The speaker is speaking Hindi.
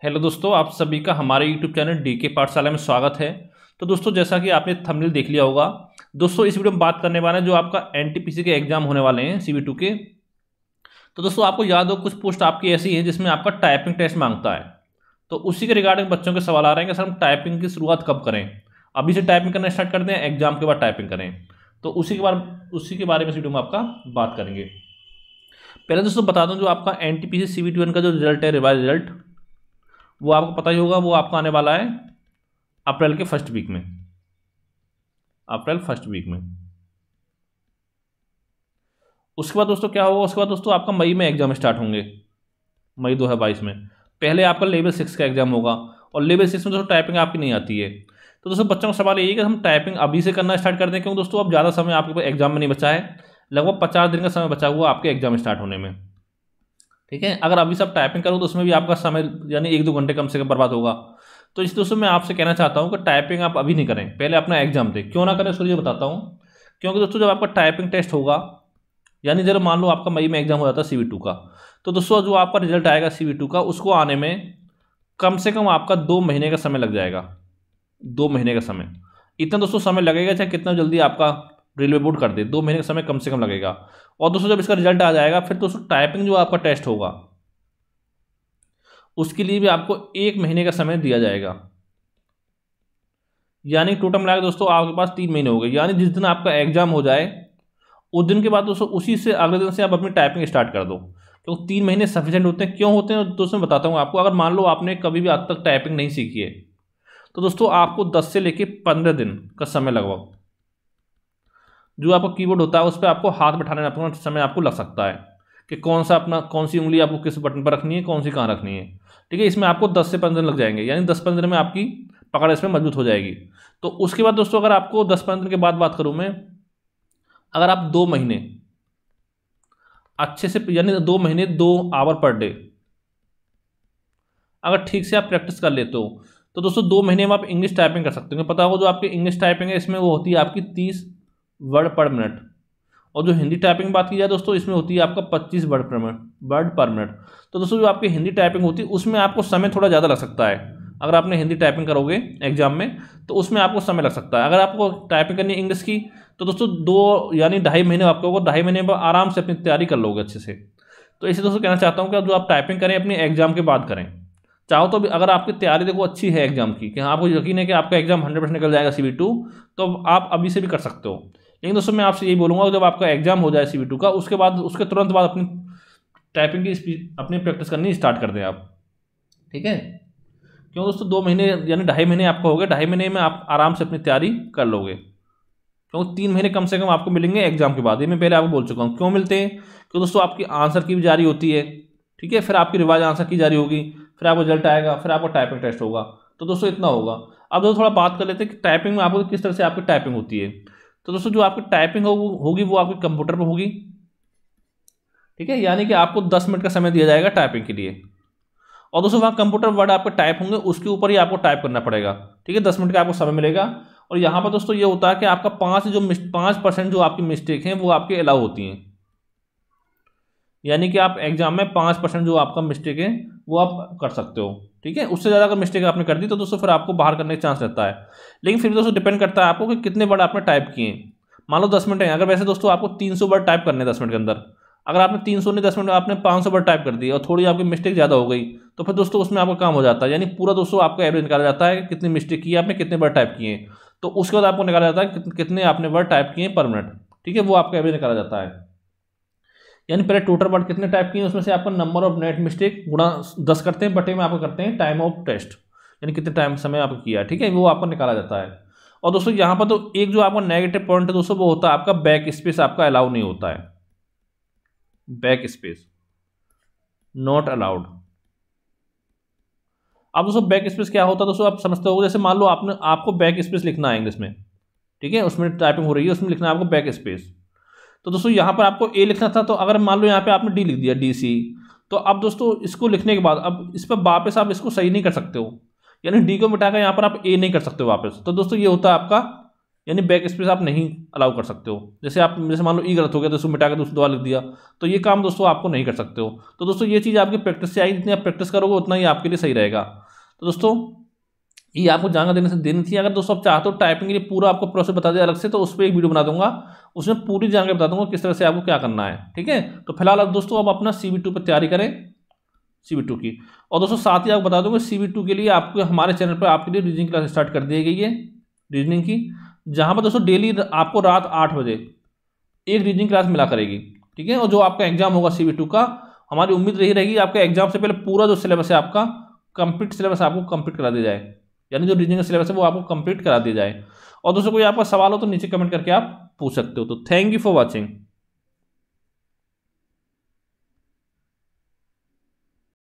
हेलो दोस्तों, आप सभी का हमारे यूट्यूब चैनल डीके पाठशाला में स्वागत है। तो दोस्तों, जैसा कि आपने थंबनेल देख लिया होगा, दोस्तों इस वीडियो में बात करने वाले हैं जो आपका एनटीपीसी के एग्जाम होने वाले हैं CV2 के। तो दोस्तों आपको याद हो कुछ पोस्ट आपकी ऐसी है जिसमें आपका टाइपिंग टेस्ट मांगता है। तो उसी के रिगार्डिंग बच्चों के सवाल आ रहे हैं कि सर हम टाइपिंग की शुरुआत कब करें। अभी से टाइपिंग करना स्टार्ट कर दें, एग्जाम के बाद टाइपिंग करें। तो उसी के बारे में इस वीडियो में आपका बात करेंगे। पहले दोस्तों बता दूं, जो आपका एनटीपीसी CV2 का जो रिजल्ट है, रिवाइज रिजल्ट, वो आपको पता ही होगा, वो आपका आने वाला है अप्रैल के फर्स्ट वीक में। अप्रैल फर्स्ट वीक में। उसके बाद दोस्तों क्या होगा, उसके बाद दोस्तों आपका मई में एग्जाम स्टार्ट होंगे। मई 2022 में पहले आपका लेवल 6 का एग्जाम होगा। और लेवल 6 में दोस्तों टाइपिंग आपकी नहीं आती है। तो दोस्तों बच्चों का सवाल यही है कि हम टाइपिंग अभी से करना स्टार्ट कर दें, क्योंकि दोस्तों अब ज़्यादा समय आपके पास एग्जाम में नहीं बचा है। लगभग 50 दिन का समय बचा हुआ आपके एग्जाम स्टार्ट होने में। ठीक है, अगर अभी से आप टाइपिंग करो तो उसमें भी आपका समय यानी 1-2 घंटे कम से कम बर्बाद होगा। तो इस दोस्तों मैं आपसे कहना चाहता हूं कि टाइपिंग आप अभी नहीं करें, पहले अपना एग्जाम दें। क्यों ना करें उसको ये बताता हूं। क्योंकि दोस्तों जब आपका टाइपिंग टेस्ट होगा, यानी जब मान लो आपका मई में एग्जाम हो जाता है CV2 का, तो दोस्तों जो आपका रिजल्ट आएगा CV2 का, उसको आने में कम से कम आपका 2 महीने का समय लग जाएगा। 2 महीने का समय, इतना दोस्तों समय लगेगा, चाहे कितना जल्दी आपका रेलवे बोर्ड कर दे, 2 महीने का समय कम से कम लगेगा। और दोस्तों जब इसका रिजल्ट आ जाएगा, फिर दोस्तों टाइपिंग जो आपका टेस्ट होगा उसके लिए भी आपको 1 महीने का समय दिया जाएगा। यानी टोटल मिलाकर दोस्तों आपके पास 3 महीने हो गए। यानी जिस दिन आपका एग्जाम हो जाए उस दिन के बाद दोस्तों उसी से अगले दिन से आप अपनी टाइपिंग स्टार्ट कर दो, क्योंकि 3 महीने सफिशिएंट होते हैं। क्यों होते हैं दोस्तों मैं बताता हूँ आपको। अगर मान लो आपने कभी भी आज तक टाइपिंग नहीं सीखी है, तो दोस्तों आपको 10 से लेकर 15 दिन का समय लगभग, जो आपका कीबोर्ड होता है उस पर आपको हाथ बैठाने में अपना समय आपको लग सकता है कि कौन सी उंगली आपको किस बटन पर रखनी है, कौन सी कहाँ रखनी है। ठीक है, इसमें आपको 10 से 15 दिन लग जाएंगे। यानी 10-15 दिन में आपकी पकड़ इसमें मजबूत हो जाएगी। तो उसके बाद दोस्तों अगर आपको 10-15 दिन के बाद बात करूँ मैं, अगर आप 2 महीने अच्छे से, यानी 2 महीने 2 आवर पर डे अगर ठीक से आप प्रैक्टिस कर लेते हो, तो दोस्तों 2 महीने में आप इंग्लिश टाइपिंग कर सकते हो। पता होगा जो आपकी इंग्लिश टाइपिंग है इसमें वो होती है आपकी 30 वर्ड पर मिनट। और जो हिंदी टाइपिंग बात की जाए दोस्तों, इसमें होती है आपका 25 वर्ड पर मिनट। तो दोस्तों जो आपकी हिंदी टाइपिंग होती है उसमें आपको समय थोड़ा ज़्यादा लग सकता है। अगर आपने हिंदी टाइपिंग करोगे एग्जाम में तो उसमें आपको समय लग सकता है। अगर आपको टाइपिंग करनी है इंग्लिश की, तो दोस्तों 2 यानी 2.5 महीने आपको होगा। 2.5 महीने में आराम से अपनी तैयारी कर लोगे अच्छे से। तो इसे दोस्तों कहना चाहता हूँ कि जो आप टाइपिंग करें अपने एग्जाम के बाद करें। चाहो तो भी अगर आपकी तैयारी देखो अच्छी है एग्जाम की, कि हाँ आपको यकीन है कि आपका एग्जाम 100% निकल जाएगा CV2, तो आप अभी से भी कर सकते हो। लेकिन दोस्तों मैं आपसे यही बोलूँगा, जब आपका एग्जाम हो जाए CV2 का, उसके बाद उसके तुरंत बाद अपनी टाइपिंग की स्पीड अपनी प्रैक्टिस करनी स्टार्ट कर दें आप। ठीक है, क्यों दोस्तों 2 महीने यानी 2.5 महीने आपका हो गया। 2.5 महीने में आप आराम से अपनी तैयारी कर लोगे, क्योंकि 3 महीने कम से कम आपको मिलेंगे एग्जाम के बाद। ये मैं पहले आपको बोल चुका हूँ क्यों मिलते हैं। क्योंकि दोस्तों आपकी आंसर की भी जारी होती है। ठीक है, फिर आपकी रिवाइज आंसर की जारी होगी, फिर आपको रिजल्ट आएगा, फिर आपको टाइपिंग टेस्ट होगा। तो दोस्तों इतना होगा। अब दोस्तों थोड़ा बात कर लेते हैं कि टाइपिंग में आपको किस तरह से आपकी टाइपिंग होती है। तो दोस्तों जो आपकी टाइपिंग होगी वो आपके कंप्यूटर पर होगी। ठीक है, यानी कि आपको 10 मिनट का समय दिया जाएगा टाइपिंग के लिए। और दोस्तों वहाँ कंप्यूटर वर्ड आपके टाइप होंगे, उसके ऊपर ही आपको टाइप करना पड़ेगा। ठीक है, 10 मिनट का आपको समय मिलेगा। और यहाँ पर दोस्तों ये होता है कि आपका 5% जो आपकी मिस्टेक हैं वो आपके अलाउ होती हैं। यानी कि आप एग्जाम में 5% जो आपका मिस्टेक है वो आप कर सकते हो। ठीक है, उससे ज़्यादा अगर मिस्टेक आपने कर दी तो दोस्तों फिर आपको बाहर करने का चांस रहता है। लेकिन फिर दोस्तों डिपेंड करता है आपको कि कितने वर्ड आपने टाइप किए हैं। मान लो 10 मिनट है, अगर वैसे दोस्तों आपको 300 वर्ड टाइप करने 10 मिनट के अंदर, अगर आपने 300 नहीं 10 मिनट में आपने 500 वर्ड टाइप कर दिए और थोड़ी आपकी मिस्टेक ज़्यादा हो गई, तो फिर दोस्तों उसमें आपका काम हो जाता है। यानी पूरा दोस्तों आपका एवरेज निकाला जाता है कि कितनी मिस्टेक की आपने, कितने वर्ड टाइप किए हैं। तो उसके बाद आपको निकाला जाता है कितने आपने वर्ड टाइप किए पर मिनट। ठीक है, वो आपका एवरेज निकाला जाता है। यानी पहले टोटल वर्ड कितने टाइप किए उसमें से आपका नंबर ऑफ नेट मिस्टेक गुणा 10 करते हैं, बटे में आपको करते हैं टाइम ऑफ टेस्ट, यानी कितने टाइम समय आपको किया। ठीक है, वो आपका निकाला जाता है। और दोस्तों यहाँ पर तो एक जो आपका नेगेटिव पॉइंट है दोस्तों वो होता है आपका बैक स्पेस आपका अलाउ नहीं होता है। Back space not allowed. अब दोस्तों बैक स्पेस क्या होता है दोस्तों आप समझते हो। जैसे मान लो आपको बैक स्पेस लिखना है इंग्लिश में, ठीक है, उसमें टाइपिंग हो रही है, उसमें लिखना है आपको बैक स्पेस। तो दोस्तों यहाँ पर आपको ए लिखना था, तो अगर मान लो यहाँ पे आपने डी लिख दिया DC, तो अब दोस्तों इसको लिखने के बाद अब इस पर वापस आप इसको सही नहीं कर सकते हो। यानी डी को मिटाकर यहाँ पर आप ए नहीं कर सकते हो वापस। तो दोस्तों ये होता है आपका यानी बैक स्पेस आप नहीं अलाउ कर सकते हो। जैसे मान लो ई गलत हो गया तो उसको मिटा के दूसरी दोबारा लिख दिया, तो ये काम दोस्तों आपको नहीं कर सकते हो। तो दोस्तों ये चीज़ आपकी प्रैक्टिस से आई, जितनी आप प्रैक्टिस करोगे उतना ही आपके लिए सही रहेगा। तो दोस्तों ये आपको जानकारी देनी थी। अगर दोस्तों आप चाहते हो टाइपिंग के लिए पूरा आपको प्रोसेस बता दिया अलग से, तो उस पर एक वीडियो बना दूंगा, उसमें पूरी जानकारी बता दूंगा किस तरह से आपको क्या करना है। ठीक है, तो फिलहाल अब दोस्तों आप अपना CV2 पर तैयारी करें, CV2 की। और दोस्तों साथ ही आपको बता दूंगा CV2 के लिए आपको हमारे चैनल पर आपके लिए रीजनिंग क्लास स्टार्ट कर दी गई है, रीजनिंग की, जहाँ पर दोस्तों डेली आपको रात 8 बजे एक रीजनिंग क्लास मिला करेगी। ठीक है, और जो आपका एग्जाम होगा CV2 का, हमारी उम्मीद रही रहेगी आपके एग्जाम से पहले पूरा जो सिलेबस है आपका कंप्लीट सिलेबस आपको कंप्लीट करा दिया जाए, यानी जो रीजनिंग का सिलेबस है वो आपको कंप्लीट करा दिया जाए। और दोस्तों कोई आपका सवाल हो तो नीचे कमेंट करके आप पूछ सकते हो। तो थैंक यू फॉर वॉचिंग।